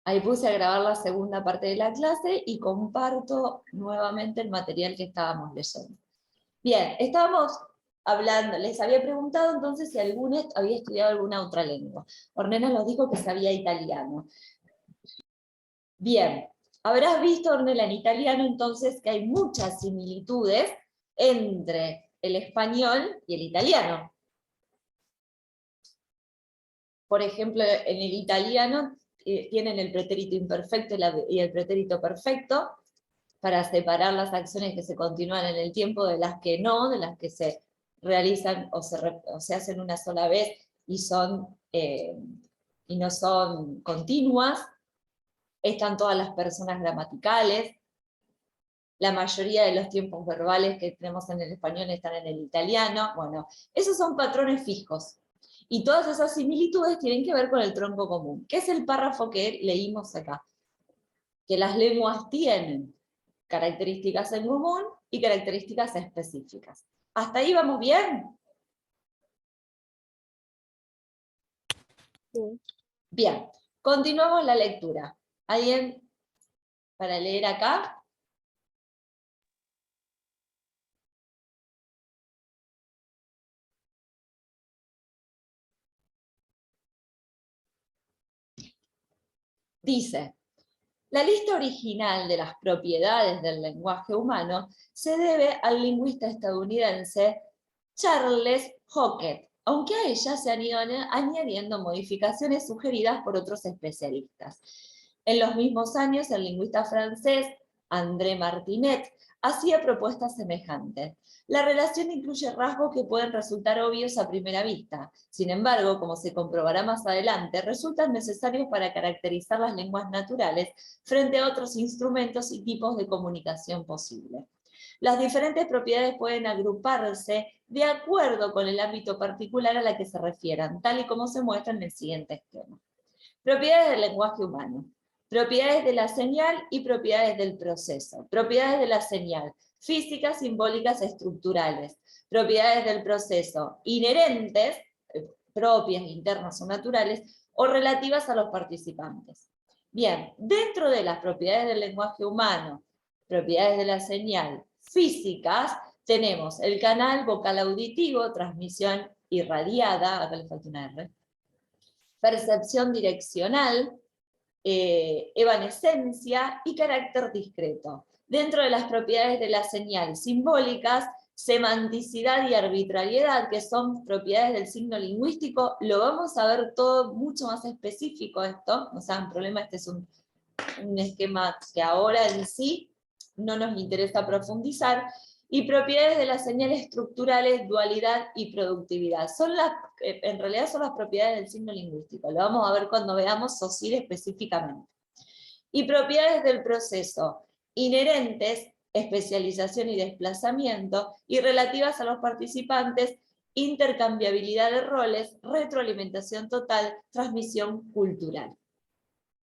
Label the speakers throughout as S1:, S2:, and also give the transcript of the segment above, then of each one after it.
S1: Ahí puse a grabar la segunda parte de la clase y comparto nuevamente el material que estábamos leyendo. Bien, estábamos hablando, les había preguntado entonces si alguno había estudiado alguna otra lengua. Ornella nos dijo que sabía italiano. Bien, habrás visto, Ornella, en italiano entonces que hay muchas similitudes entre el español y el italiano. Por ejemplo, en el italiano tienen el pretérito imperfecto y el pretérito perfecto para separar las acciones que se continúan en el tiempo de las que no, de las que se realizan o se hacen una sola vez y no son continuas. Están todas las personas gramaticales. La mayoría de los tiempos verbales que tenemos en el español están en el italiano. Bueno, esos son patrones fijos. Y todas esas similitudes tienen que ver con el tronco común, que es el párrafo que leímos acá. Que las lenguas tienen características en común y características específicas. ¿Hasta ahí vamos bien?
S2: Sí.
S1: Bien, continuamos la lectura. ¿Alguien para leer acá? Dice, la lista original de las propiedades del lenguaje humano se debe al lingüista estadounidense Charles Hockett, aunque a ella se han ido añadiendo modificaciones sugeridas por otros especialistas. En los mismos años, el lingüista francés André Martinet hacía propuestas semejantes. La relación incluye rasgos que pueden resultar obvios a primera vista. Sin embargo, como se comprobará más adelante, resultan necesarios para caracterizar las lenguas naturales frente a otros instrumentos y tipos de comunicación posible. Las diferentes propiedades pueden agruparse de acuerdo con el ámbito particular a la que se refieran, tal y como se muestra en el siguiente esquema. Propiedades del lenguaje humano. Propiedades de la señal y propiedades del proceso. Propiedades de la señal. Físicas, simbólicas, estructurales. Propiedades del proceso. Inherentes, propias, internas o naturales, o relativas a los participantes. Bien, dentro de las propiedades del lenguaje humano, propiedades de la señal, físicas, tenemos el canal vocal auditivo, transmisión irradiada, acá le falta una R, percepción direccional, evanescencia y carácter discreto. Dentro de las propiedades de la señal simbólicas, semanticidad y arbitrariedad, que son propiedades del signo lingüístico, lo vamos a ver todo mucho más específico esto, no sean problema, este es un esquema que ahora en sí no nos interesa profundizar, y propiedades de las señales estructurales, dualidad y productividad. En realidad son las propiedades del signo lingüístico, lo vamos a ver cuando veamos SOSIR específicamente. Y propiedades del proceso, inherentes, especialización y desplazamiento, y relativas a los participantes, intercambiabilidad de roles, retroalimentación total, transmisión cultural.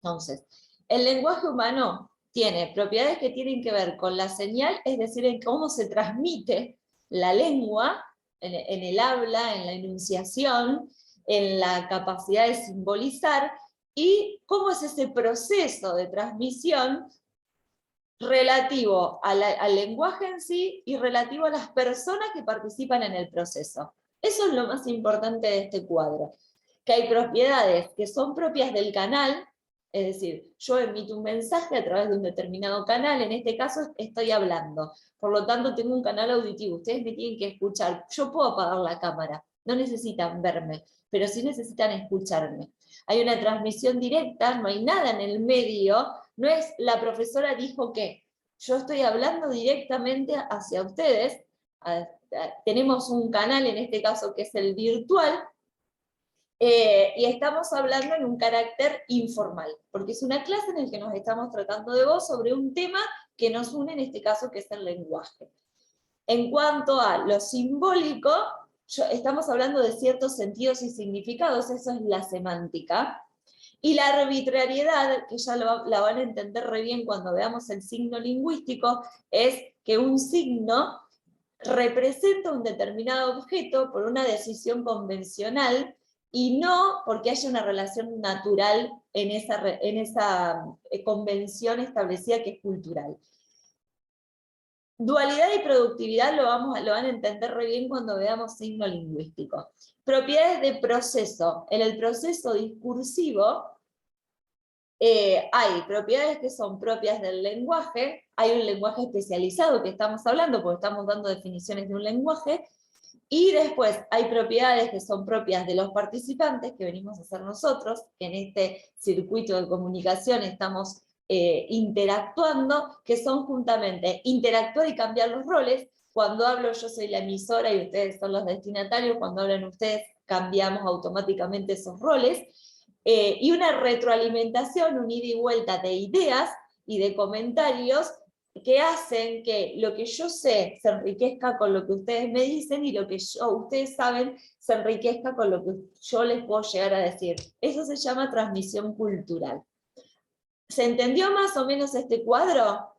S1: Entonces, el lenguaje humano tiene propiedades que tienen que ver con la señal, es decir, en cómo se transmite la lengua, en el habla, en la enunciación, en la capacidad de simbolizar, y cómo es ese proceso de transmisión relativo al lenguaje en sí y relativo a las personas que participan en el proceso. Eso es lo más importante de este cuadro, que hay propiedades que son propias del canal, es decir, yo emito un mensaje a través de un determinado canal, en este caso estoy hablando, por lo tanto tengo un canal auditivo, ustedes me tienen que escuchar, yo puedo apagar la cámara, no necesitan verme, pero sí necesitan escucharme. Hay una transmisión directa, no hay nada en el medio, no es la profesora dijo que, yo estoy hablando directamente hacia ustedes, tenemos un canal en este caso que es el virtual, y estamos hablando en un carácter informal, porque es una clase en la que nos estamos tratando de vos sobre un tema que nos une en este caso que es el lenguaje. En cuanto a lo simbólico, estamos hablando de ciertos sentidos y significados, eso es la semántica, y la arbitrariedad, que ya la van a entender re bien cuando veamos el signo lingüístico, es que un signo representa un determinado objeto por una decisión convencional y no porque haya una relación natural en esa convención establecida que es cultural. Dualidad y productividad lo van a entender re bien cuando veamos signo lingüístico. Propiedades de proceso. En el proceso discursivo hay propiedades que son propias del lenguaje, hay un lenguaje especializado que estamos hablando, porque estamos dando definiciones de un lenguaje, y después hay propiedades que son propias de los participantes, que venimos a hacer nosotros, que en este circuito de comunicación estamos interactuando, que son juntamente interactuar y cambiar los roles. Cuando hablo yo soy la emisora y ustedes son los destinatarios, cuando hablan ustedes cambiamos automáticamente esos roles, y una retroalimentación, un ida y vuelta de ideas y de comentarios que hacen que lo que yo sé se enriquezca con lo que ustedes me dicen y lo que ustedes saben se enriquezca con lo que yo les puedo llegar a decir. Eso se llama transmisión cultural. ¿Se entendió más o menos este cuadro?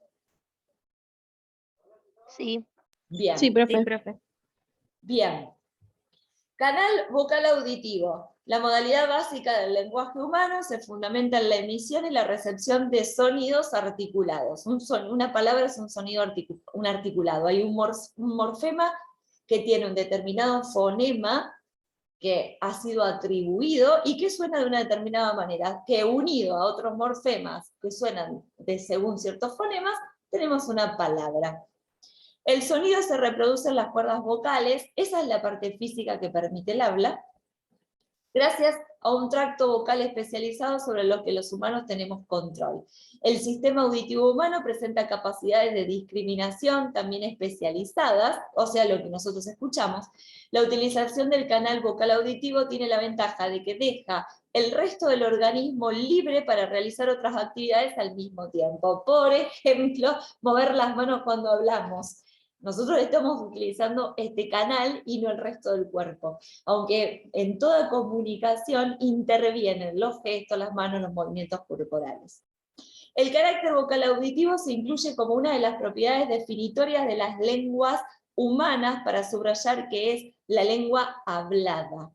S2: Sí.
S1: Bien.
S2: Sí, profe.
S3: Sí, profe.
S1: Bien. Canal vocal auditivo. La modalidad básica del lenguaje humano se fundamenta en la emisión y la recepción de sonidos articulados. Una palabra es un sonido articulado. Hay un morfema que tiene un determinado fonema que ha sido atribuido y que suena de una determinada manera, que unido a otros morfemas que suenan según ciertos fonemas, tenemos una palabra. El sonido se reproduce en las cuerdas vocales, esa es la parte física que permite el habla, gracias a un tracto vocal especializado sobre lo que los humanos tenemos control. El sistema auditivo humano presenta capacidades de discriminación también especializadas, o sea, lo que nosotros escuchamos. La utilización del canal vocal auditivo tiene la ventaja de que deja el resto del organismo libre para realizar otras actividades al mismo tiempo. Por ejemplo, mover las manos cuando hablamos. Nosotros estamos utilizando este canal y no el resto del cuerpo, aunque en toda comunicación intervienen los gestos, las manos, los movimientos corporales. El carácter vocal auditivo se incluye como una de las propiedades definitorias de las lenguas humanas para subrayar que es la lengua hablada.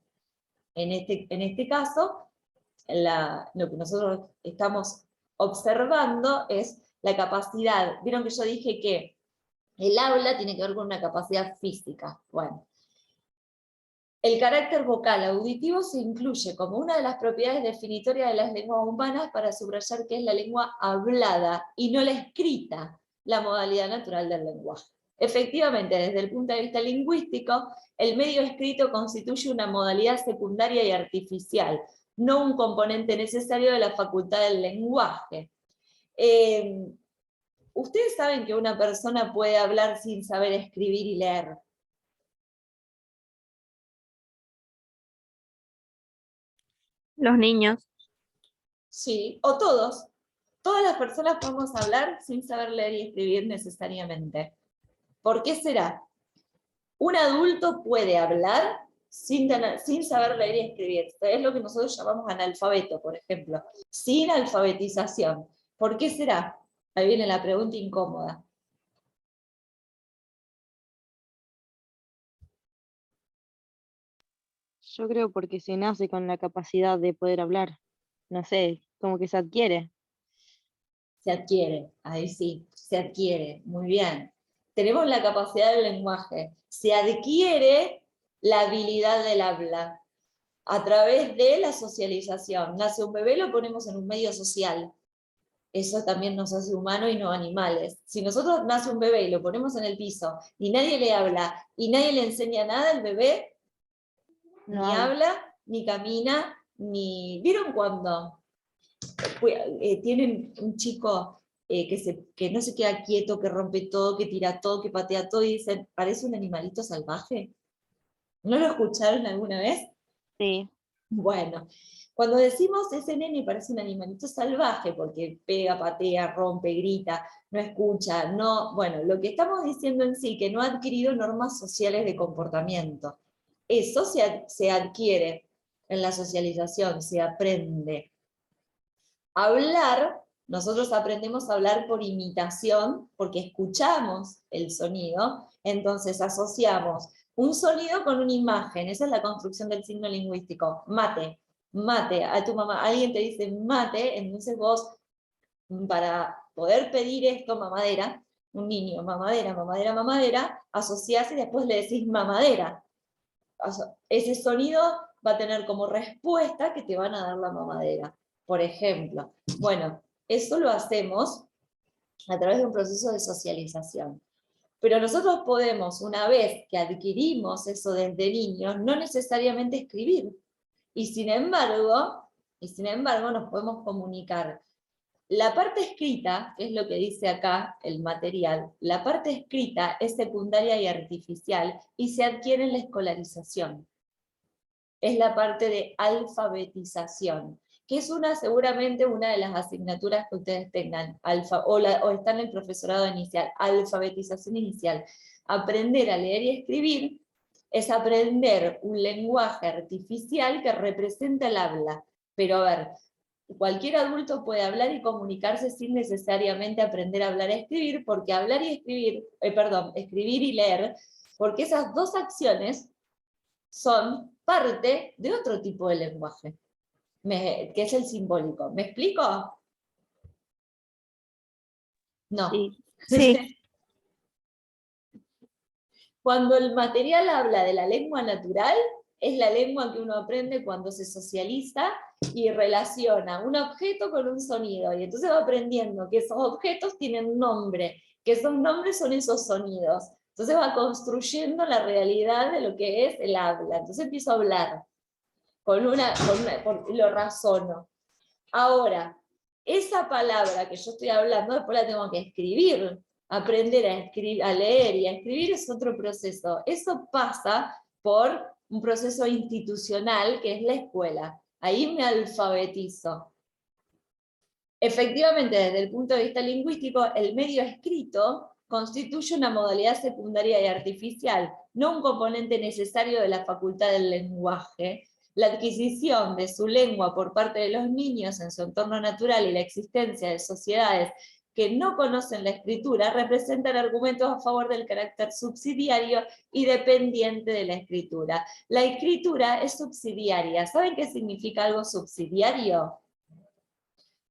S1: En este caso, lo que nosotros estamos observando es la capacidad. Vieron que yo dije que el habla tiene que ver con una capacidad física. Bueno, el carácter vocal auditivo se incluye como una de las propiedades definitorias de las lenguas humanas para subrayar que es la lengua hablada y no la escrita, la modalidad natural del lenguaje. Efectivamente, desde el punto de vista lingüístico, el medio escrito constituye una modalidad secundaria y artificial, no un componente necesario de la facultad del lenguaje. Ustedes saben que una persona puede hablar sin saber escribir y leer.
S3: Los niños.
S1: Sí, o todos. Todas las personas podemos hablar sin saber leer y escribir necesariamente. ¿Por qué será? Un adulto puede hablar sin saber leer y escribir. Es lo que nosotros llamamos analfabeto, por ejemplo. Sin alfabetización. ¿Por qué será? Ahí viene la pregunta incómoda.
S2: Yo creo porque se nace con la capacidad de poder hablar. No sé, como que se adquiere.
S1: Se adquiere, ahí sí, se adquiere, muy bien. Tenemos la capacidad del lenguaje, se adquiere la habilidad del habla a través de la socialización. Nace un bebé, lo ponemos en un medio social. Eso también nos hace humanos y no animales. Si nosotros nace un bebé y lo ponemos en el piso y nadie le habla y nadie le enseña nada, el bebé
S2: No
S1: ni
S2: habla.
S1: habla, ni camina, ni... ¿Vieron cuando tienen un chico que no se queda quieto, que rompe todo, que tira todo, que patea todo, y dicen, parece un animalito salvaje? ¿No lo escucharon alguna vez?
S2: Sí.
S1: Bueno, cuando decimos ese nene parece un animalito salvaje, porque pega, patea, rompe, grita, no escucha, no, bueno, lo que estamos diciendo en sí, que no ha adquirido normas sociales de comportamiento. Eso se adquiere en la socialización, se aprende. Hablar, nosotros aprendemos a hablar por imitación, porque escuchamos el sonido, entonces asociamos Un sonido con una imagen, esa es la construcción del signo lingüístico. Mate, mate, a tu mamá, alguien te dice mate, entonces vos, para poder pedir esto, mamadera, un niño, mamadera, mamadera, mamadera, asociás y después le decís mamadera. Ese sonido va a tener como respuesta que te van a dar la mamadera, por ejemplo. Bueno, eso lo hacemos a través de un proceso de socialización. Pero nosotros podemos, una vez que adquirimos eso desde niños, no necesariamente escribir. Y sin embargo nos podemos comunicar. La parte escrita, que es lo que dice acá el material, la parte escrita es secundaria y artificial y se adquiere en la escolarización. Es la parte de alfabetización, que es seguramente una de las asignaturas que ustedes tengan, o están en el profesorado inicial, alfabetización inicial. Aprender a leer y escribir es aprender un lenguaje artificial que representa el habla. Pero a ver, cualquier adulto puede hablar y comunicarse sin necesariamente aprender a hablar y escribir, porque hablar y escribir, escribir y leer, porque esas dos acciones son parte de otro tipo de lenguaje, que es el simbólico. ¿Me explico? No.
S3: Sí.
S1: Cuando el material habla de la lengua natural, es la lengua que uno aprende cuando se socializa y relaciona un objeto con un sonido, y entonces va aprendiendo que esos objetos tienen un nombre, que esos nombres son esos sonidos. Entonces va construyendo la realidad de lo que es el habla. Entonces empiezo a hablar, lo razono. Ahora, esa palabra que yo estoy hablando, después la tengo que escribir. Aprender a escribir, a leer y a escribir es otro proceso. Eso pasa por un proceso institucional que es la escuela. Ahí me alfabetizo. Efectivamente, desde el punto de vista lingüístico, el medio escrito constituye una modalidad secundaria y artificial, no un componente necesario de la facultad del lenguaje. La adquisición de su lengua por parte de los niños en su entorno natural y la existencia de sociedades que no conocen la escritura representan argumentos a favor del carácter subsidiario y dependiente de la escritura. La escritura es subsidiaria. ¿Saben qué significa algo subsidiario?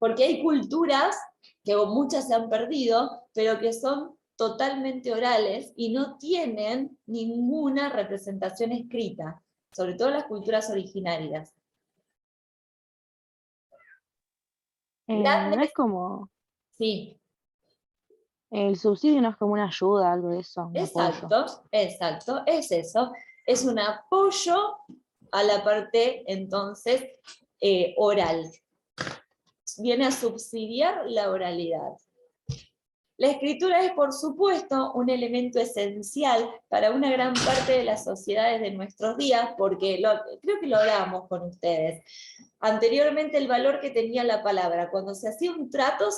S1: Porque hay culturas que muchas se han perdido, pero que son totalmente orales y no tienen ninguna representación escrita, sobre todo las culturas originarias.
S2: No es como,
S1: Sí.
S2: el subsidio no es como una ayuda, algo de eso, un apoyo.
S1: Exacto, es eso. Es un apoyo a la parte, entonces, oral. Viene a subsidiar la oralidad. La escritura es, por supuesto, un elemento esencial para una gran parte de las sociedades de nuestros días, porque creo que lo hablábamos con ustedes. Anteriormente el valor que tenía la palabra, cuando se hacía un trato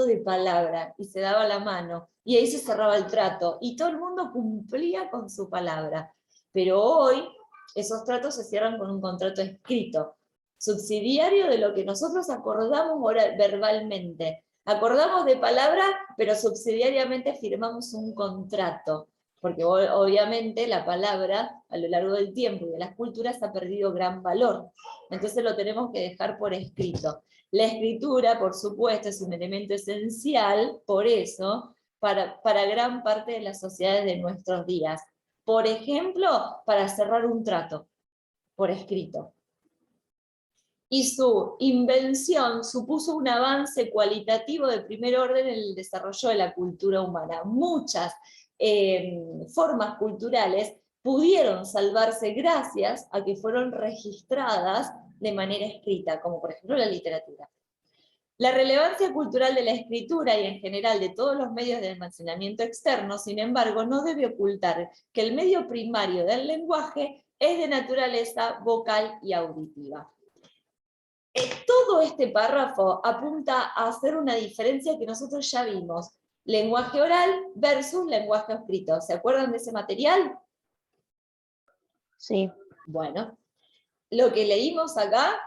S1: de palabra, y se daba la mano, y ahí se cerraba el trato, y todo el mundo cumplía con su palabra. Pero hoy, esos tratos se cierran con un contrato escrito, subsidiario de lo que nosotros acordamos verbalmente. Acordamos de palabra, pero subsidiariamente firmamos un contrato, porque obviamente la palabra a lo largo del tiempo y de las culturas ha perdido gran valor, entonces lo tenemos que dejar por escrito. La escritura, por supuesto, es un elemento esencial, por eso, para gran parte de las sociedades de nuestros días. Por ejemplo, para cerrar un trato, por escrito. Y su invención supuso un avance cualitativo de primer orden en el desarrollo de la cultura humana. Muchas formas culturales pudieron salvarse gracias a que fueron registradas de manera escrita, como por ejemplo la literatura. La relevancia cultural de la escritura y en general de todos los medios de almacenamiento externo, sin embargo, no debe ocultar que el medio primario del lenguaje es de naturaleza vocal y auditiva. Todo este párrafo apunta a hacer una diferencia que nosotros ya vimos. Lenguaje oral versus lenguaje escrito. ¿Se acuerdan de ese material?
S2: Sí.
S1: Bueno, lo que leímos acá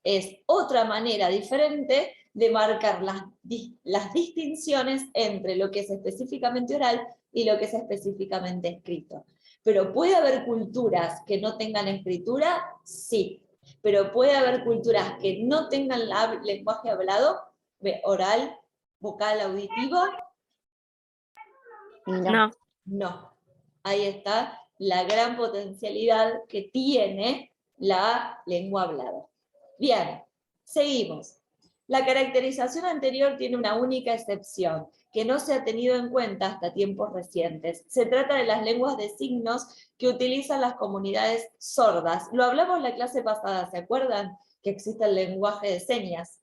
S1: es otra manera diferente de marcar las distinciones entre lo que es específicamente oral y lo que es específicamente escrito. Pero ¿puede haber culturas que no tengan escritura? Sí. Pero ¿puede haber culturas que no tengan lenguaje hablado, oral, vocal, auditivo?
S2: Y no.
S3: No.
S1: No. Ahí está la gran potencialidad que tiene la lengua hablada. Bien, seguimos. La caracterización anterior tiene una única excepción, que no se ha tenido en cuenta hasta tiempos recientes. Se trata de las lenguas de signos que utilizan las comunidades sordas. Lo hablamos en la clase pasada, ¿se acuerdan? Que existe el lenguaje de señas.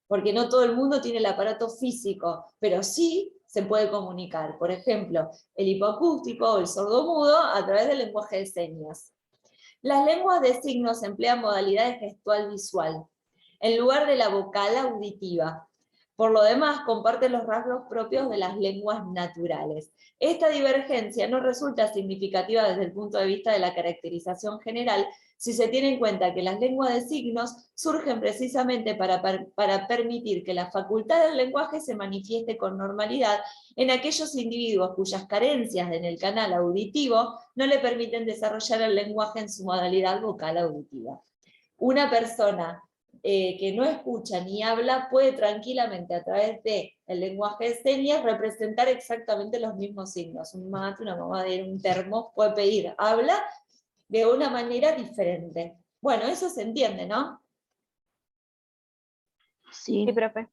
S1: Porque no todo el mundo tiene el aparato físico, pero sí se puede comunicar. Por ejemplo, el hipoacústico o el sordomudo a través del lenguaje de señas. Las lenguas de signos emplean modalidades gestual visual, en lugar de la vocal auditiva. Por lo demás, comparten los rasgos propios de las lenguas naturales. Esta divergencia no resulta significativa desde el punto de vista de la caracterización general, si se tiene en cuenta que las lenguas de signos surgen precisamente para permitir que la facultad del lenguaje se manifieste con normalidad en aquellos individuos cuyas carencias en el canal auditivo no le permiten desarrollar el lenguaje en su modalidad vocal auditiva. Una persona que no escucha ni habla puede tranquilamente a través del lenguaje de señas representar exactamente los mismos signos. Un mate, una mamadera, un termo puede pedir, habla de una manera diferente. Bueno, eso se entiende, ¿no?
S2: Sí.
S3: Sí, profe.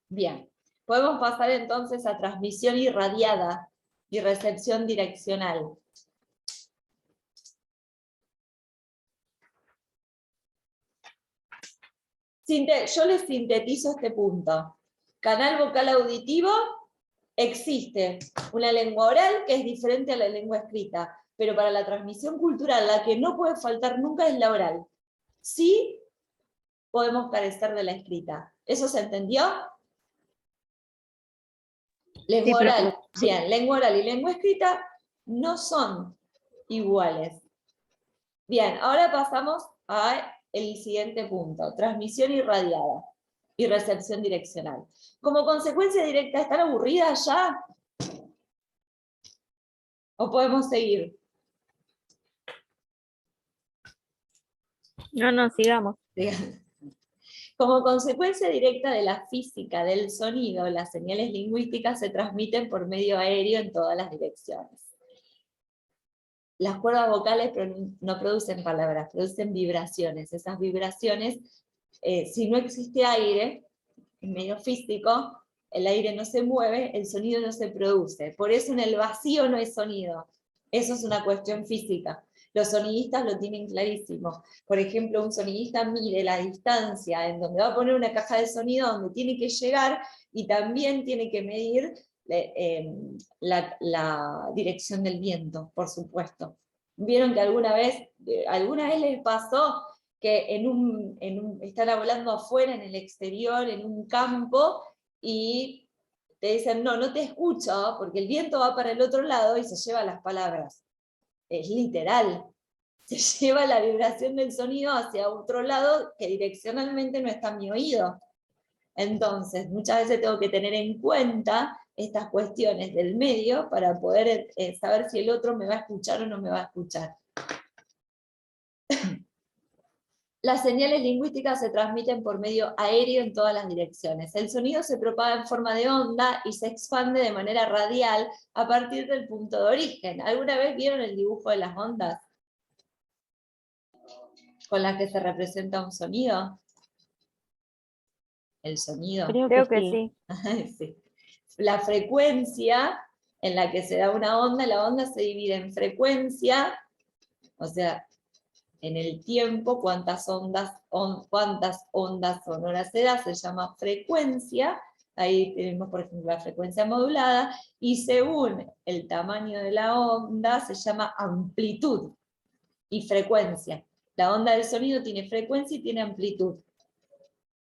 S1: Bien. Podemos pasar entonces a transmisión irradiada y recepción direccional. Yo les sintetizo este punto. Canal vocal auditivo, existe una lengua oral que es diferente a la lengua escrita, pero para la transmisión cultural la que no puede faltar nunca es la oral. Sí podemos carecer de la escrita. ¿Eso se entendió? Lengua
S3: Sí,
S1: oral,
S2: sí.
S1: bien, lengua oral y lengua escrita no son iguales. Bien, ahora pasamos al siguiente punto, transmisión irradiada y recepción direccional. Como consecuencia directa, ¿están aburridas ya? ¿O podemos seguir?
S3: No, sigamos.
S1: Como consecuencia directa de la física del sonido, las señales lingüísticas se transmiten por medio aéreo en todas las direcciones. Las cuerdas vocales no producen palabras, producen vibraciones. Esas vibraciones, si no existe aire, en medio físico, el aire no se mueve, el sonido no se produce. Por eso en el vacío no hay sonido. Eso es una cuestión física. Los sonidistas lo tienen clarísimo. Por ejemplo, un sonidista mide la distancia en donde va a poner una caja de sonido donde tiene que llegar y también tiene que medir la dirección del viento, por supuesto. ¿Vieron que alguna vez les pasó que están hablando afuera, en el exterior, en un campo, y te dicen, no te escucho, porque el viento va para el otro lado y se lleva las palabras? Es literal. Se lleva la vibración del sonido hacia otro lado que direccionalmente no está en mi oído. Entonces, muchas veces tengo que tener en cuenta estas cuestiones del medio para poder saber si el otro me va a escuchar o no me va a escuchar. Las señales lingüísticas se transmiten por medio aéreo en todas las direcciones. El sonido se propaga en forma de onda y se expande de manera radial a partir del punto de origen. ¿Alguna vez vieron el dibujo de las ondas con las que se representa un sonido? El sonido.
S3: Creo que sí.
S1: Sí. La frecuencia en la que se da una onda, la onda se divide en frecuencia, o sea, en el tiempo, cuántas ondas sonoras se da, se llama frecuencia. Ahí tenemos, por ejemplo, la frecuencia modulada, y según el tamaño de la onda se llama amplitud y frecuencia. La onda del sonido tiene frecuencia y tiene amplitud.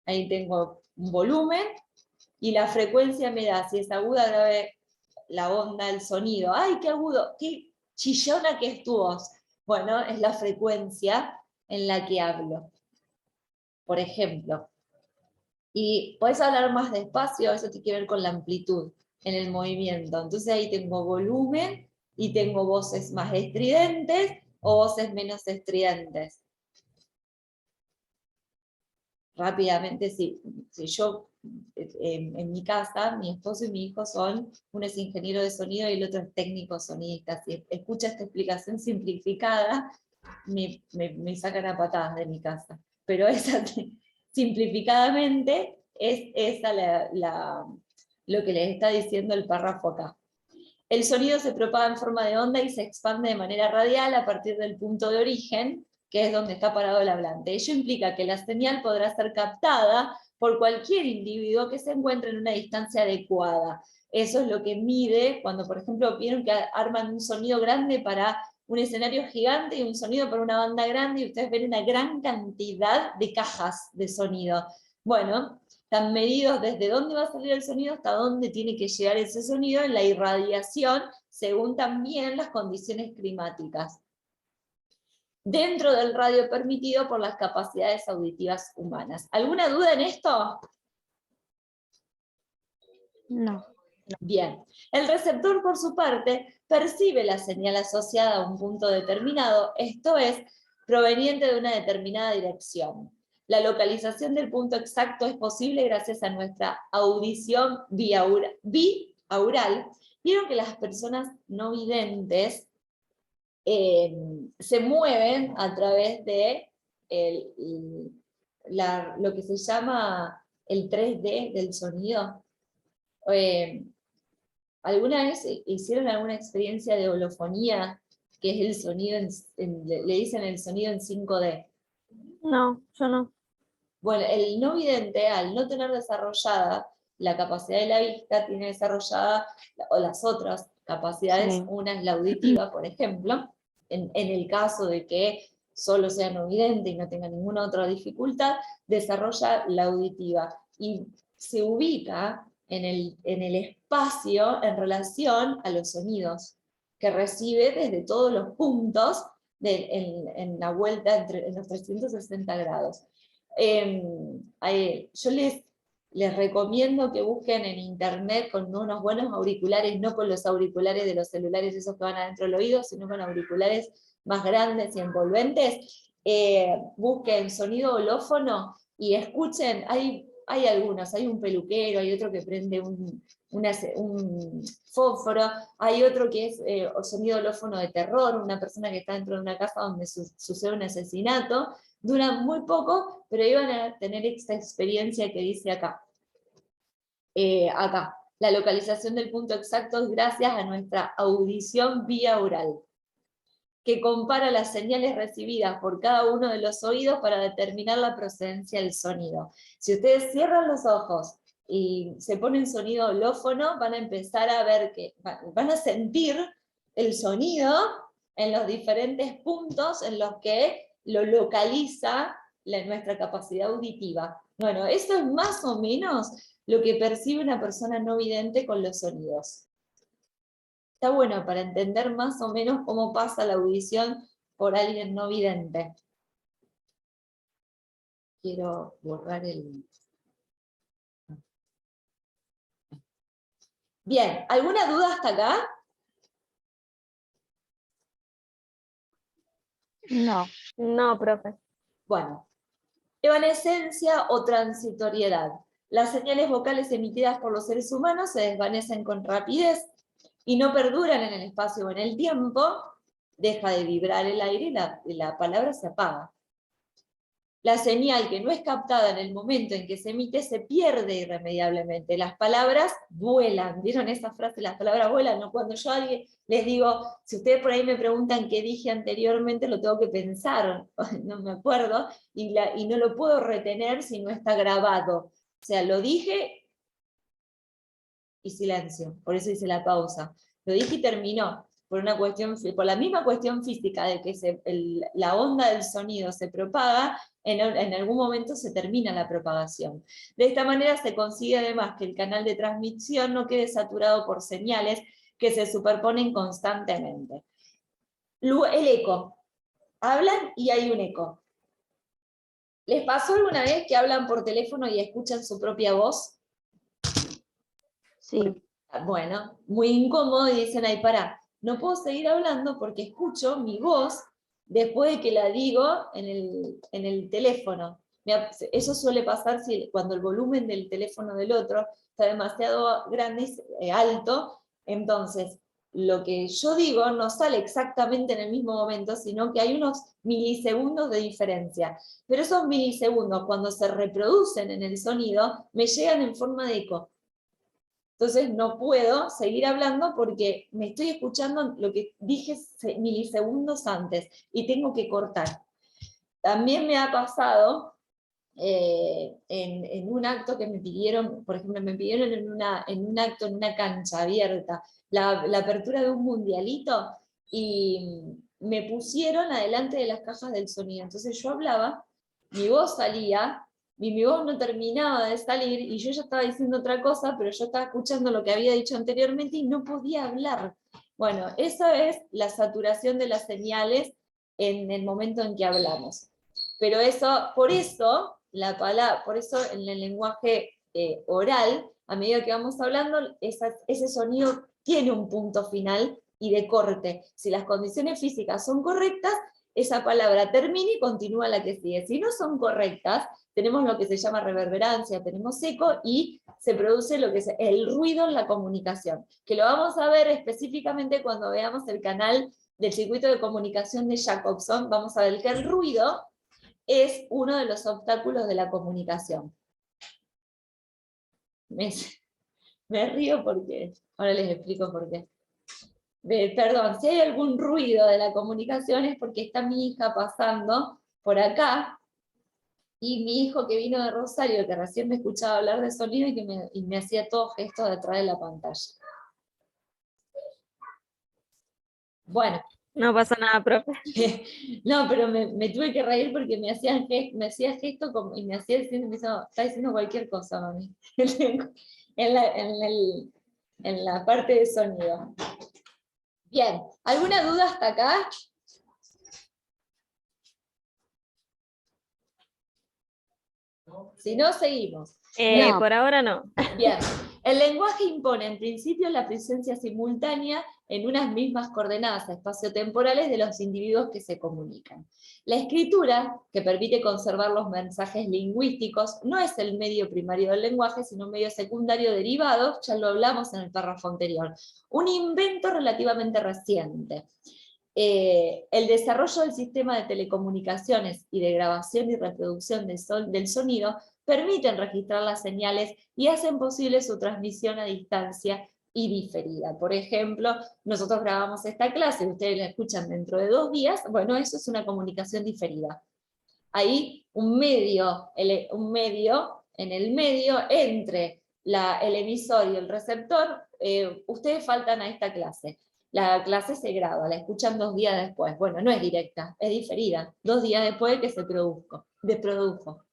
S1: Ahí tengo un volumen, y la frecuencia me da si es aguda, grave, la onda, el sonido. ¡Ay, qué agudo! ¡Qué chillona que es tu voz! Bueno, es la frecuencia en la que hablo, por ejemplo. Y podés hablar más despacio, eso tiene que ver con la amplitud en el movimiento. Entonces ahí tengo volumen y tengo voces más estridentes o voces menos estridentes. Rápidamente, si yo, en mi casa, mi esposo y mi hijo uno es ingeniero de sonido y el otro es técnico sonidista. Si escucha esta explicación simplificada, me sacan a patadas de mi casa. Pero esa, simplificadamente, es esa lo que les está diciendo el párrafo acá. El sonido se propaga en forma de onda y se expande de manera radial a partir del punto de origen, que es donde está parado el hablante. Ello implica que la señal podrá ser captada por cualquier individuo que se encuentre en una distancia adecuada. Eso es lo que mide cuando, por ejemplo, vieron que arman un sonido grande para un escenario gigante y un sonido para una banda grande, y ustedes ven una gran cantidad de cajas de sonido. Bueno, están medidos desde dónde va a salir el sonido hasta dónde tiene que llegar ese sonido en la irradiación, según también las condiciones climáticas, dentro del radio permitido por las capacidades auditivas humanas. ¿Alguna duda en esto?
S2: No.
S1: Bien. El receptor, por su parte, percibe la señal asociada a un punto determinado, esto es, proveniente de una determinada dirección. La localización del punto exacto es posible gracias a nuestra audición biaural. Vieron que las personas no videntes se mueven a través de lo que se llama el 3D del sonido. ¿Alguna vez hicieron alguna experiencia de holofonía, que es el sonido, le dicen el sonido en 5D?
S3: No, yo no.
S1: Bueno, el no vidente, al no tener desarrollada la capacidad de la vista, tiene desarrollada, o las otras capacidades,
S2: Sí.
S1: una es la auditiva, por ejemplo, en el caso de que solo sea no vidente y no tenga ninguna otra dificultad, desarrolla la auditiva, y se ubica en el espacio en relación a los sonidos, que recibe desde todos los puntos en la vuelta en los 360 grados. Yo les recomiendo que busquen en internet con unos buenos auriculares, no con los auriculares de los celulares esos que van adentro del oído, sino con auriculares más grandes y envolventes. Busquen sonido holófono y escuchen, hay algunos, hay un peluquero, hay otro que prende un fósforo, hay otro que es sonido holófono de terror, una persona que está dentro de una casa donde sucede un asesinato. Dura muy poco, pero iban a tener esta experiencia que dice acá. Acá, la localización del punto exacto es gracias a nuestra audición biaural, que compara las señales recibidas por cada uno de los oídos para determinar la procedencia del sonido. Si ustedes cierran los ojos y se ponen sonido holófono, van a empezar a ver que van a sentir el sonido en los diferentes puntos en los que lo localiza nuestra capacidad auditiva. Bueno, eso es más o menos lo que percibe una persona no vidente con los sonidos. Está bueno para entender más o menos cómo pasa la audición por alguien no vidente. Quiero borrar el... Bien, ¿alguna duda hasta acá?
S2: No.
S3: No, profe.
S1: Bueno, evanescencia o transitoriedad. Las señales vocales emitidas por los seres humanos se desvanecen con rapidez y no perduran en el espacio o en el tiempo. Deja de vibrar el aire y la palabra se apaga. La señal que no es captada en el momento en que se emite se pierde irremediablemente. Las palabras vuelan. ¿Vieron esa frase? Las palabras vuelan. ¿No? Cuando yo a alguien les digo, si ustedes por ahí me preguntan qué dije anteriormente, lo tengo que pensar, no me acuerdo, y no lo puedo retener si no está grabado. O sea, lo dije y silencio. Por eso hice la pausa. Lo dije y terminó. Por la misma cuestión física de que la onda del sonido se propaga, en algún momento se termina la propagación. De esta manera se consigue además que el canal de transmisión no quede saturado por señales que se superponen constantemente. El eco. Hablan y hay un eco. ¿Les pasó alguna vez que hablan por teléfono y escuchan su propia voz?
S2: Sí.
S1: Bueno, muy incómodo y dicen, ay, pará, no puedo seguir hablando porque escucho mi voz después de que la digo en el teléfono. Eso suele pasar cuando el volumen del teléfono del otro está demasiado grande, alto, entonces lo que yo digo no sale exactamente en el mismo momento, sino que hay unos milisegundos de diferencia. Pero esos milisegundos, cuando se reproducen en el sonido, me llegan en forma de eco. Entonces no puedo seguir hablando porque me estoy escuchando lo que dije milisegundos antes y tengo que cortar. También me ha pasado en un acto que me pidieron, por ejemplo, me pidieron en un acto, en una cancha abierta, la apertura de un mundialito, y me pusieron adelante de las cajas del sonido. Entonces yo hablaba, mi voz salía, y mi voz no terminaba de salir, y yo ya estaba diciendo otra cosa, pero yo estaba escuchando lo que había dicho anteriormente y no podía hablar. Bueno, eso es la saturación de las señales en el momento en que hablamos. Pero por eso en el lenguaje oral, a medida que vamos hablando, ese sonido tiene un punto final y de corte. Si las condiciones físicas son correctas, esa palabra termina y continúa la que sigue. Si no son correctas, tenemos lo que se llama reverberancia, tenemos eco y se produce lo que es el ruido en la comunicación, que lo vamos a ver específicamente cuando veamos el canal del circuito de comunicación de Jacobson. Vamos a ver que el ruido es uno de los obstáculos de la comunicación. Me río porque, ahora les explico por qué. Perdón, si hay algún ruido de la comunicación es porque está mi hija pasando por acá, y mi hijo que vino de Rosario, que recién me escuchaba hablar de sonido y me hacía todos gestos detrás de la pantalla. Bueno.
S3: No pasa nada, profe.
S1: No, pero me tuve que reír porque me hacía gesto y me hacía diciendo, está diciendo cualquier cosa, mami. En la parte de sonido. Bien, ¿alguna duda hasta acá? Si no, seguimos.
S2: No.
S3: Por ahora no.
S1: Bien, el lenguaje impone en principio la presencia simultánea en unas mismas coordenadas espaciotemporales de los individuos que se comunican. La escritura, que permite conservar los mensajes lingüísticos, no es el medio primario del lenguaje, sino un medio secundario derivado, ya lo hablamos en el párrafo anterior. Un invento relativamente reciente. El desarrollo del sistema de telecomunicaciones y de grabación y reproducción del sonido permiten registrar las señales y hacen posible su transmisión a distancia y diferida. Por ejemplo, nosotros grabamos esta clase, ustedes la escuchan dentro de 2 días, bueno, eso es una comunicación diferida. Hay un medio en el medio entre el emisor y el receptor. Ustedes faltan a esta clase. La clase se graba, la escuchan 2 días después. Bueno, no es directa, es diferida. 2 días después de que se produjo.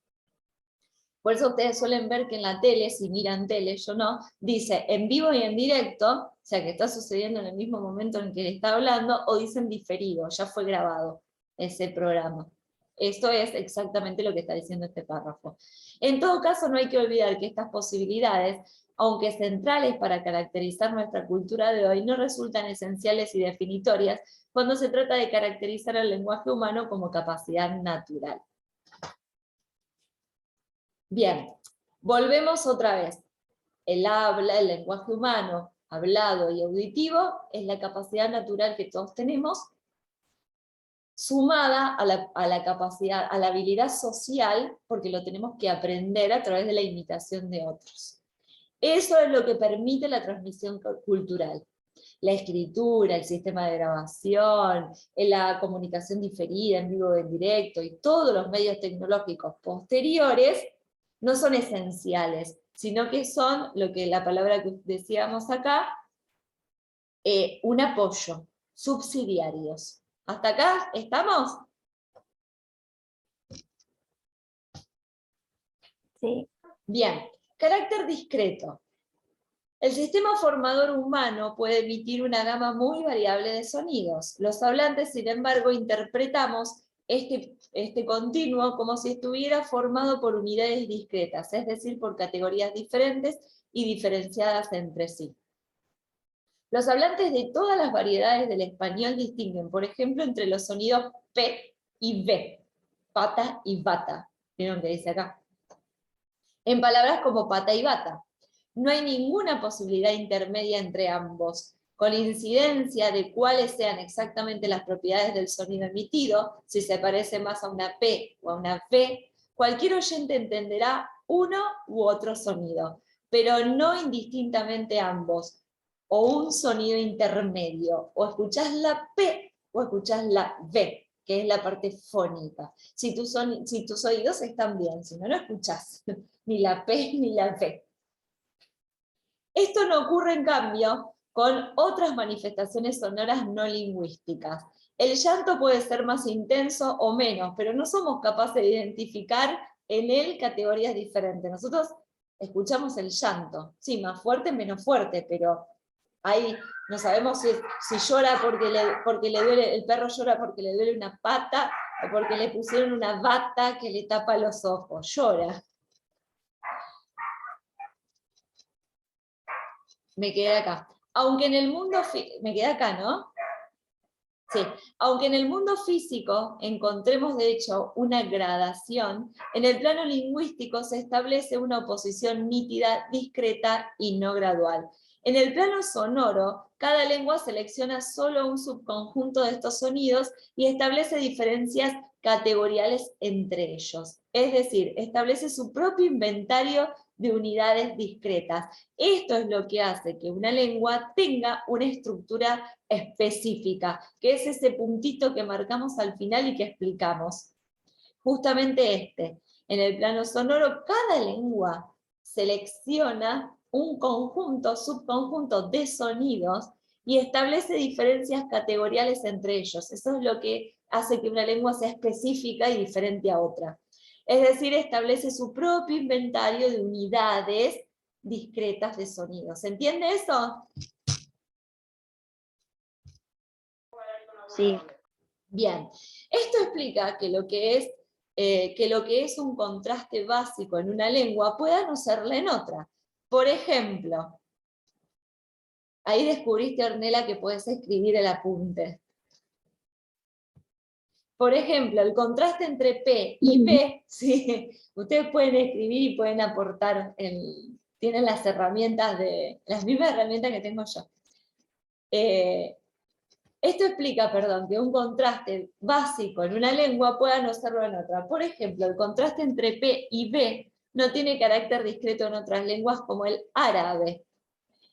S1: Por eso ustedes suelen ver que en la tele, si miran tele, yo no, dice en vivo y en directo, o sea que está sucediendo en el mismo momento en que está hablando, o dicen diferido, ya fue grabado ese programa. Esto es exactamente lo que está diciendo este párrafo. En todo caso, no hay que olvidar que estas posibilidades, aunque centrales para caracterizar nuestra cultura de hoy, no resultan esenciales y definitorias cuando se trata de caracterizar al lenguaje humano como capacidad natural. Bien, volvemos otra vez. El habla, el lenguaje humano, hablado y auditivo, es la capacidad natural que todos tenemos, sumada a la capacidad, a la habilidad social, porque lo tenemos que aprender a través de la imitación de otros. Eso es lo que permite la transmisión cultural. La escritura, el sistema de grabación, la comunicación diferida, en vivo o en directo, y todos los medios tecnológicos posteriores no son esenciales, sino que son, lo que la palabra que decíamos acá, un apoyo, subsidiarios. ¿Hasta acá estamos?
S3: Sí.
S1: Bien, carácter discreto. El sistema formador humano puede emitir una gama muy variable de sonidos. Los hablantes, sin embargo, interpretamos este continuo como si estuviera formado por unidades discretas, es decir, por categorías diferentes y diferenciadas entre sí. Los hablantes de todas las variedades del español distinguen, por ejemplo, entre los sonidos P y B, pata y bata. ¿Vieron que dice acá? En palabras como pata y bata. No hay ninguna posibilidad intermedia entre ambos. Con incidencia de cuáles sean exactamente las propiedades del sonido emitido, si se parece más a una P o a una V, cualquier oyente entenderá uno u otro sonido, pero no indistintamente ambos, o un sonido intermedio, o escuchás la P o escuchás la V, que es la parte fónica. Si tus oídos están bien, si no, no escuchás ni la P ni la V. Esto no ocurre, en cambio, con otras manifestaciones sonoras no lingüísticas. El llanto puede ser más intenso o menos, pero no somos capaces de identificar en él categorías diferentes. Nosotros escuchamos el llanto, sí, más fuerte, menos fuerte, pero ahí no sabemos si llora porque le duele, el perro llora porque le duele una pata, o porque le pusieron una bata que le tapa los ojos. Llora. Me quedé acá. Aunque en el mundo, me quedé acá, ¿no? Sí. Aunque en el mundo físico encontremos de hecho una gradación, en el plano lingüístico se establece una oposición nítida, discreta y no gradual. En el plano sonoro, cada lengua selecciona solo un subconjunto de estos sonidos y establece diferencias categoriales entre ellos. Es decir, establece su propio inventario de unidades discretas. Esto es lo que hace que una lengua tenga una estructura específica, que es ese puntito que marcamos al final y que explicamos. Justamente este. En el plano sonoro, cada lengua selecciona un conjunto, subconjunto de sonidos y establece diferencias categoriales entre ellos. Eso es lo que hace que una lengua sea específica y diferente a otra. Es decir, establece su propio inventario de unidades discretas de sonidos. ¿Se entiende eso?
S2: Sí.
S1: Bien. Esto explica que lo que es un contraste básico en una lengua pueda no serlo en otra. Por ejemplo, ahí descubriste, Ornella, que puedes escribir el apunte. Por ejemplo, el contraste entre P y B, ¿sí? Ustedes pueden escribir y pueden aportar, tienen las mismas herramientas que tengo yo. Esto explica, que un contraste básico en una lengua pueda no serlo en otra. Por ejemplo, el contraste entre P y B no tiene carácter discreto en otras lenguas como el árabe.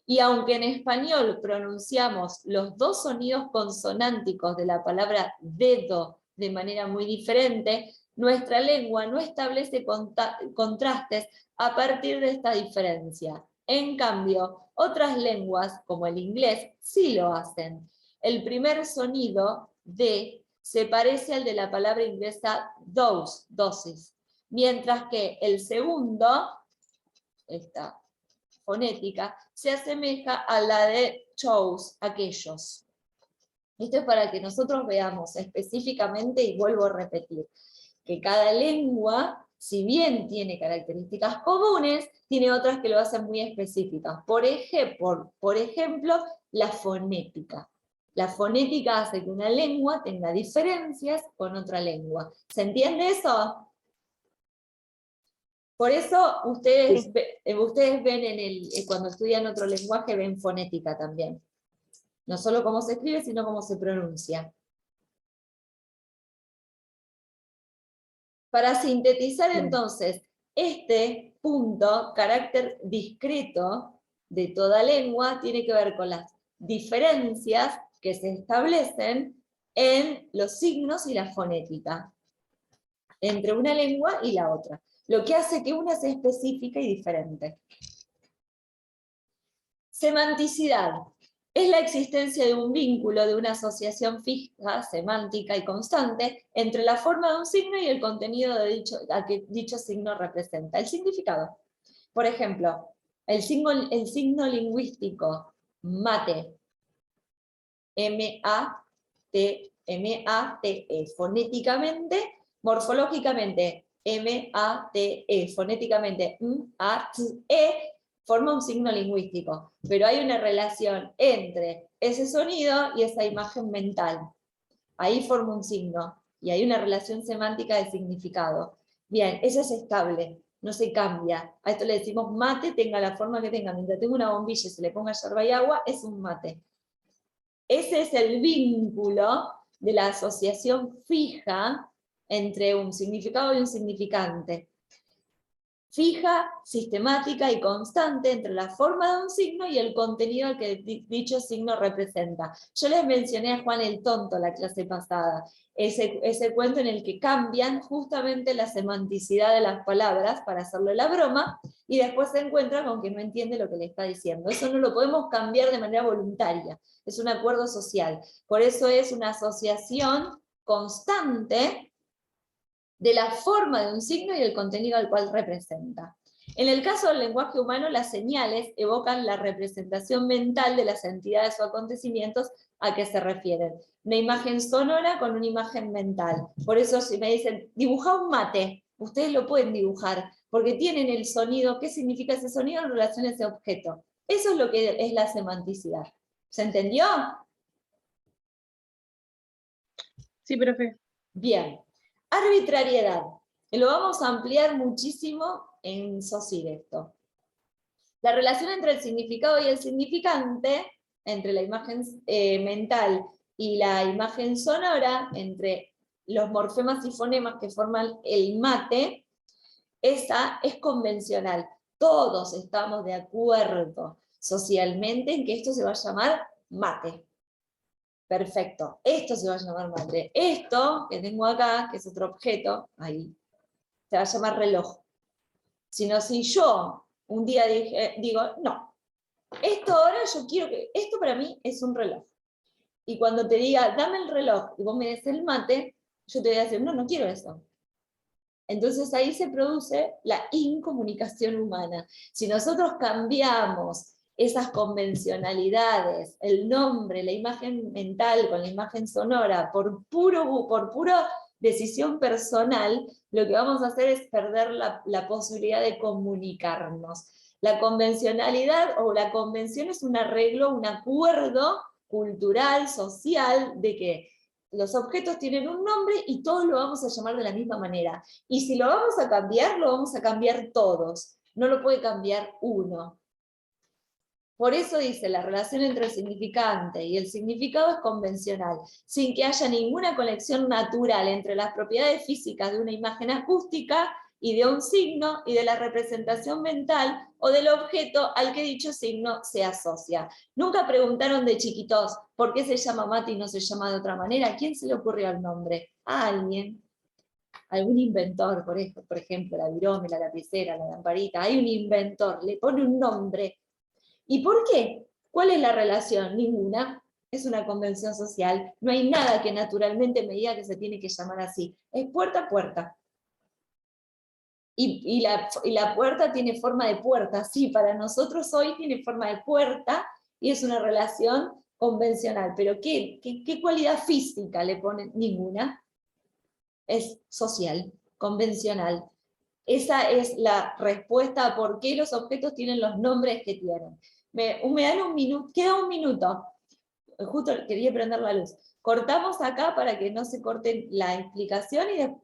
S1: Y aunque en español pronunciamos los dos sonidos consonánticos de la palabra dedo de manera muy diferente, nuestra lengua no establece contrastes a partir de esta diferencia. En cambio, otras lenguas, como el inglés, sí lo hacen. El primer sonido, D, se parece al de la palabra inglesa dose, dosis, mientras que el segundo, esta fonética, se asemeja a la de chose, aquellos. Esto es para que nosotros veamos específicamente, y vuelvo a repetir, que cada lengua, si bien tiene características comunes, tiene otras que lo hacen muy específicas. Por ejemplo, la fonética. La fonética hace que una lengua tenga diferencias con otra lengua. ¿Se entiende eso? Por eso ustedes,
S2: Sí.
S1: ustedes ven cuando estudian otro lenguaje, ven fonética también. No solo cómo se escribe, sino cómo se pronuncia. Para sintetizar entonces, este punto, carácter discreto de toda lengua, tiene que ver con las diferencias que se establecen en los signos y la fonética, entre una lengua y la otra, lo que hace que una sea específica y diferente. Semanticidad. Es la existencia de un vínculo, de una asociación fija, semántica y constante entre la forma de un signo y el contenido de que dicho signo representa. El significado. Por ejemplo, el signo lingüístico mate, M-A-T-E, fonéticamente, morfológicamente, M-A-T-E, fonéticamente, M-A-T-E, forma un signo lingüístico, pero hay una relación entre ese sonido y esa imagen mental. Ahí forma un signo, y hay una relación semántica de significado. Bien, eso es estable, no se cambia. A esto le decimos mate, tenga la forma que tenga. Mientras tenga una bombilla y se le ponga yerba y agua, es un mate. Ese es el vínculo de la asociación fija entre un significado y un significante. Fija, sistemática y constante entre la forma de un signo y el contenido que dicho signo representa. Yo les mencioné a Juan el Tonto la clase pasada, ese cuento en el que cambian justamente la semanticidad de las palabras para hacerle la broma, y después se encuentra con que no entiende lo que le está diciendo. Eso no lo podemos cambiar de manera voluntaria, es un acuerdo social. Por eso es una asociación constante de la forma de un signo y el contenido al cual representa. En el caso del lenguaje humano, las señales evocan la representación mental de las entidades o acontecimientos a que se refieren. Una imagen sonora con una imagen mental. Por eso si me dicen, dibuja un mate, ustedes lo pueden dibujar, porque tienen el sonido, ¿qué significa ese sonido en relación a ese objeto? Eso es lo que es la semanticidad. ¿Se entendió?
S4: Sí, profe.
S1: Bien. Arbitrariedad. Lo vamos a ampliar muchísimo en SOSIG esto. La relación entre el significado y el significante, entre la imagen mental y la imagen sonora, entre los morfemas y fonemas que forman el mate, esa es convencional. Todos estamos de acuerdo socialmente en que esto se va a llamar mate. Perfecto, esto se va a llamar mate. Esto que tengo acá, que es otro objeto, ahí, se va a llamar reloj. Sino si yo un día digo, no, esto ahora yo quiero que, esto para mí es un reloj. Y cuando te diga, dame el reloj, y vos me des el mate, yo te voy a decir, no, no quiero eso. Entonces ahí se produce la incomunicación humana. Si nosotros cambiamos esas convencionalidades, el nombre, la imagen mental con la imagen sonora, por pura decisión personal, lo que vamos a hacer es perder la posibilidad de comunicarnos. La convencionalidad o la convención es un arreglo, un acuerdo cultural, social, de que los objetos tienen un nombre y todos lo vamos a llamar de la misma manera. Y si lo vamos a cambiar, lo vamos a cambiar todos. No lo puede cambiar uno. Por eso dice, la relación entre el significante y el significado es convencional, sin que haya ninguna conexión natural entre las propiedades físicas de una imagen acústica y de un signo y de la representación mental o del objeto al que dicho signo se asocia. Nunca preguntaron de chiquitos por qué se llama mate y no se llama de otra manera. ¿A quién se le ocurrió el nombre? ¿A alguien? Algún inventor, por ejemplo, la virome, la lapicera, la lamparita. Hay un inventor, le pone un nombre. ¿Y por qué? ¿Cuál es la relación? Ninguna. Es una convención social. No hay nada que naturalmente me diga que se tiene que llamar así. Es puerta a puerta. Y la puerta tiene forma de puerta. Sí, para nosotros hoy tiene forma de puerta y es una relación convencional. Pero ¿qué cualidad física le ponen? Ninguna. Es social, convencional. Esa es la respuesta a por qué los objetos tienen los nombres que tienen. Me dan un minuto, queda un minuto. Justo quería prender la luz. Cortamos acá para que no se corte la explicación y después